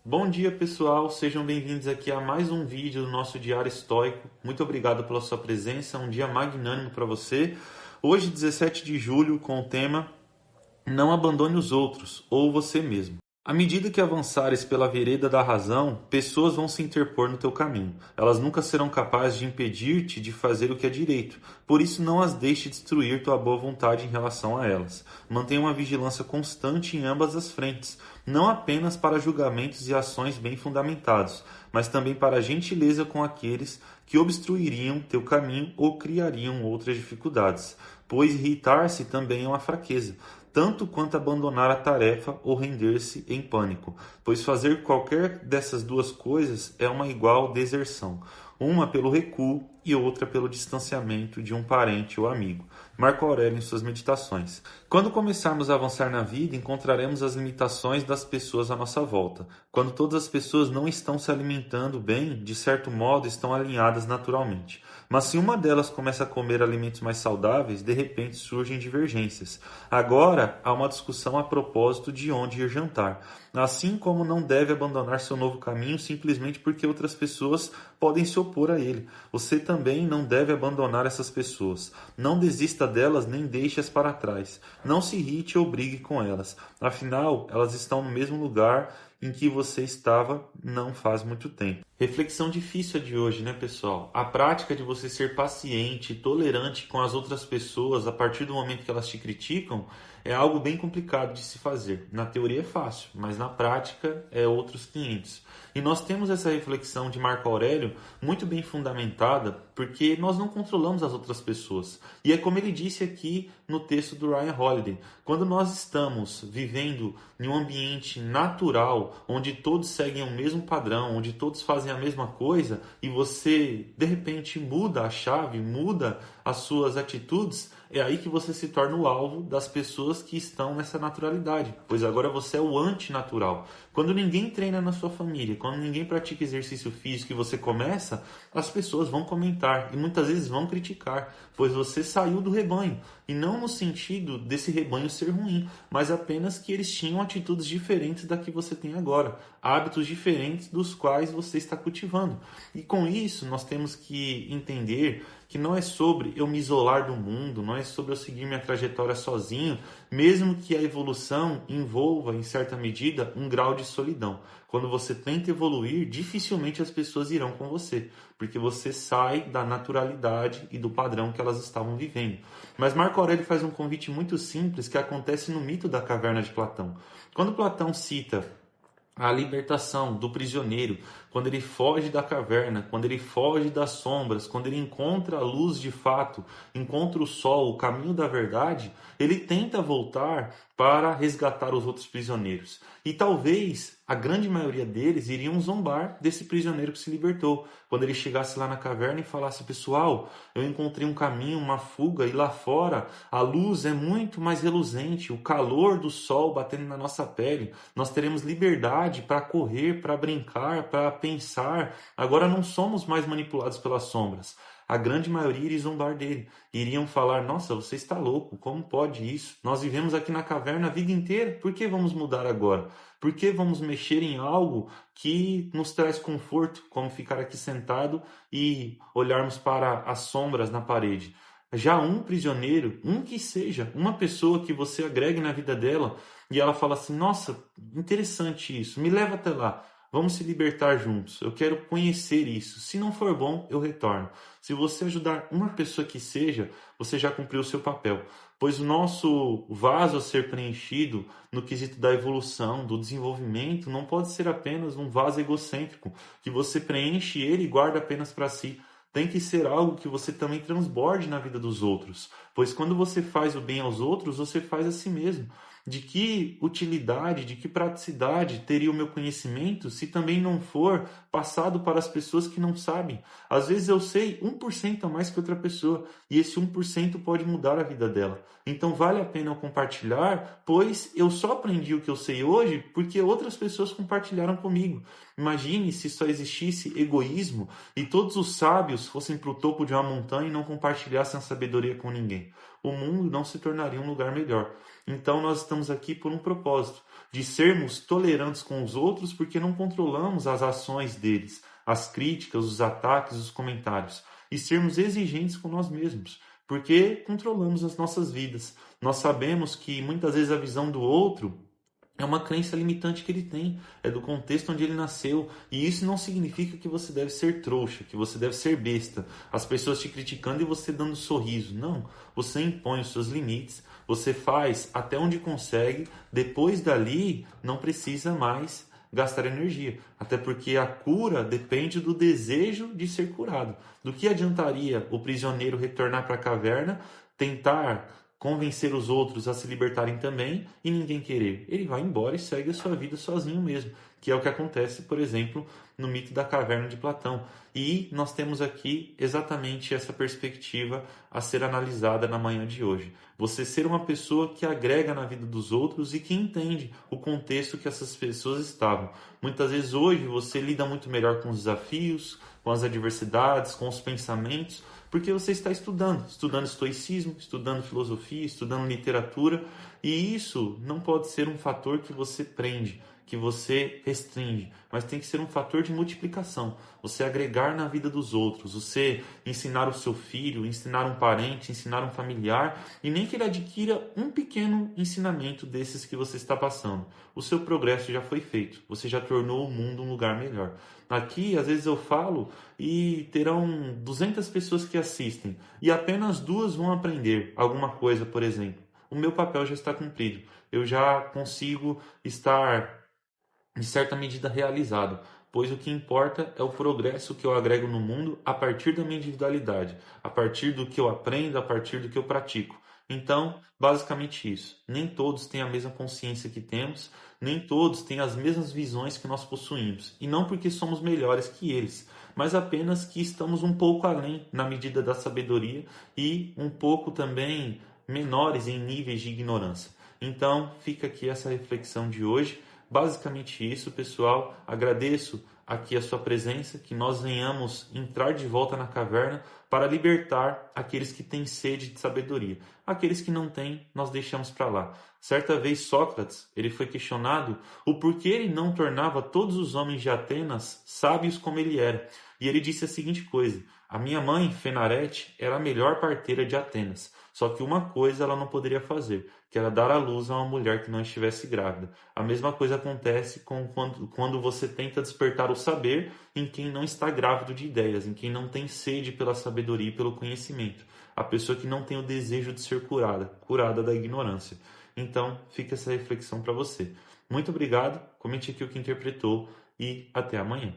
Bom dia, pessoal. Sejam bem-vindos aqui a mais um vídeo do nosso Diário Estoico. Muito obrigado pela sua presença. Um dia magnânimo para você. Hoje, 17 de julho, com o tema Não abandone os outros ou você mesmo. À medida que avançares pela vereda da razão, pessoas vão se interpor no teu caminho. Elas nunca serão capazes de impedir-te de fazer o que é direito. Por isso, não as deixe destruir tua boa vontade em relação a elas. Mantenha uma vigilância constante em ambas as frentes, não apenas para julgamentos e ações bem fundamentados, mas também para a gentileza com aqueles que obstruiriam teu caminho ou criariam outras dificuldades, pois irritar-se também é uma fraqueza, tanto quanto abandonar a tarefa ou render-se em pânico, pois fazer qualquer dessas duas coisas é uma igual deserção, uma pelo recuo e outra pelo distanciamento de um parente ou amigo. Marco Aurélio em suas meditações. Quando começarmos a avançar na vida, encontraremos as limitações das pessoas à nossa volta. Quando todas as pessoas não estão se alimentando bem, de certo modo estão alinhadas naturalmente. Mas se uma delas começa a comer alimentos mais saudáveis, de repente surgem divergências. Agora há uma discussão a propósito de onde ir jantar. Assim como não deve abandonar seu novo caminho simplesmente porque outras pessoas podem se opor a ele. Você também não deve abandonar essas pessoas. Não desista delas nem deixe-as para trás. Não se irrite ou brigue com elas. Afinal, elas estão no mesmo lugar em que você estava não faz muito tempo. Reflexão difícil de hoje, né, pessoal? A prática de você ser paciente e tolerante com as outras pessoas a partir do momento que elas te criticam é algo bem complicado de se fazer. Na teoria é fácil, mas na prática é outros 500. E nós temos essa reflexão de Marco Aurélio muito bem fundamentada, porque nós não controlamos as outras pessoas. E é como ele disse aqui no texto do Ryan Holiday, quando nós estamos vivendo em um ambiente natural, onde todos seguem o mesmo padrão, onde todos fazem a mesma coisa, e você de repente muda a chave, muda as suas atitudes, é aí que você se torna o alvo das pessoas que estão nessa naturalidade, pois agora você é o antinatural. Quando ninguém treina na sua família, quando ninguém pratica exercício físico e você começa, as pessoas vão comentar e muitas vezes vão criticar, pois você saiu do rebanho. E não no sentido desse rebanho ser ruim, mas apenas que eles tinham atitudes diferentes da que você tem agora, hábitos diferentes dos quais você está cultivando. E com isso, nós temos que entender que não é sobre eu me isolar do mundo, não é sobre eu seguir minha trajetória sozinho, mesmo que a evolução envolva, em certa medida, um grau de solidão. Quando você tenta evoluir, dificilmente as pessoas irão com você, porque você sai da naturalidade e do padrão que elas estavam vivendo. Mas Marco Aurélio faz um convite muito simples que acontece no mito da caverna de Platão. Quando Platão cita a libertação do prisioneiro, quando ele foge da caverna, quando ele foge das sombras, quando ele encontra a luz de fato, encontra o sol, o caminho da verdade, ele tenta voltar para resgatar os outros prisioneiros. E talvez a grande maioria deles iriam zombar desse prisioneiro que se libertou. Quando ele chegasse lá na caverna e falasse: pessoal, eu encontrei um caminho, uma fuga, e lá fora a luz é muito mais reluzente, o calor do sol batendo na nossa pele, nós teremos liberdade para correr, para brincar, para pensar. Agora não somos mais manipulados pelas sombras. A grande maioria iria zombar dele. Iriam falar: nossa, você está louco, como pode isso? Nós vivemos aqui na caverna a vida inteira, por que vamos mudar agora? Por que vamos mexer em algo que nos traz conforto, como ficar aqui sentado e olharmos para as sombras na parede? Já um prisioneiro, um que seja, uma pessoa que você agregue na vida dela e ela fala assim: nossa, interessante isso, me leva até lá. Vamos se libertar juntos. Eu quero conhecer isso. Se não for bom, eu retorno. Se você ajudar uma pessoa que seja, você já cumpriu o seu papel. Pois o nosso vaso a ser preenchido no quesito da evolução, do desenvolvimento, não pode ser apenas um vaso egocêntrico, que você preenche ele e guarda apenas para si. Tem que ser algo que você também transborde na vida dos outros. Pois quando você faz o bem aos outros, você faz a si mesmo. De que utilidade, de que praticidade teria o meu conhecimento se também não for passado para as pessoas que não sabem? Às vezes eu sei 1% a mais que outra pessoa e esse 1% pode mudar a vida dela. Então vale a pena eu compartilhar, pois eu só aprendi o que eu sei hoje porque outras pessoas compartilharam comigo. Imagine se só existisse egoísmo e todos os sábios fossem para o topo de uma montanha e não compartilhassem a sabedoria com ninguém. o mundo não se tornaria um lugar melhor. Então nós estamos aqui por um propósito, de sermos tolerantes com os outros, porque não controlamos as ações deles, as críticas, os ataques, os comentários, e sermos exigentes com nós mesmos, porque controlamos as nossas vidas. Nós sabemos que muitas vezes a visão do outro é uma crença limitante que ele tem, é do contexto onde ele nasceu. E isso não significa que você deve ser trouxa, que você deve ser besta, as pessoas te criticando e você dando sorriso. Não, você impõe os seus limites, você faz até onde consegue, depois dali não precisa mais gastar energia. Até porque a cura depende do desejo de ser curado. Do que adiantaria o prisioneiro retornar para a caverna, tentar convencer os outros a se libertarem também e ninguém querer? Ele vai embora e segue a sua vida sozinho mesmo, que é o que acontece, por exemplo, no mito da caverna de Platão. E nós temos aqui exatamente essa perspectiva a ser analisada na manhã de hoje. Você ser uma pessoa que agrega na vida dos outros e que entende o contexto que essas pessoas estavam. Muitas vezes hoje você lida muito melhor com os desafios, com as adversidades, com os pensamentos, porque você está estudando estoicismo, estudando filosofia, estudando literatura, e isso não pode ser um fator que você prende, que você restringe, mas tem que ser um fator de multiplicação. Você agregar na vida dos outros, você ensinar o seu filho, ensinar um parente, ensinar um familiar, e nem que ele adquira um pequeno ensinamento desses que você está passando. O seu progresso já foi feito, você já tornou o mundo um lugar melhor. Aqui, às vezes eu falo e terão 200 pessoas que assistem e apenas 2 vão aprender alguma coisa, por exemplo. O meu papel já está cumprido. Eu já consigo estar, em certa medida, realizado, pois o que importa é o progresso que eu agrego no mundo a partir da minha individualidade, a partir do que eu aprendo, a partir do que eu pratico. Então, basicamente isso. Nem todos têm a mesma consciência que temos, nem todos têm as mesmas visões que nós possuímos. E não porque somos melhores que eles, mas apenas que estamos um pouco além na medida da sabedoria e um pouco também menores em níveis de ignorância. Então, fica aqui essa reflexão de hoje. Basicamente isso, pessoal. Agradeço aqui a sua presença, que nós venhamos entrar de volta na caverna para libertar aqueles que têm sede de sabedoria. Aqueles que não têm, nós deixamos para lá. Certa vez Sócrates, ele foi questionado o porquê ele não tornava todos os homens de Atenas sábios como ele era. E ele disse a seguinte coisa: a minha mãe, Fenarete, era a melhor parteira de Atenas. Só que uma coisa ela não poderia fazer, que era dar à luz a uma mulher que não estivesse grávida. A mesma coisa acontece quando você tenta despertar o saber em quem não está grávido de ideias, em quem não tem sede pela sabedoria e pelo conhecimento. A pessoa que não tem o desejo de ser curada da ignorância. Então, fica essa reflexão para você. Muito obrigado, comente aqui o que interpretou e até amanhã.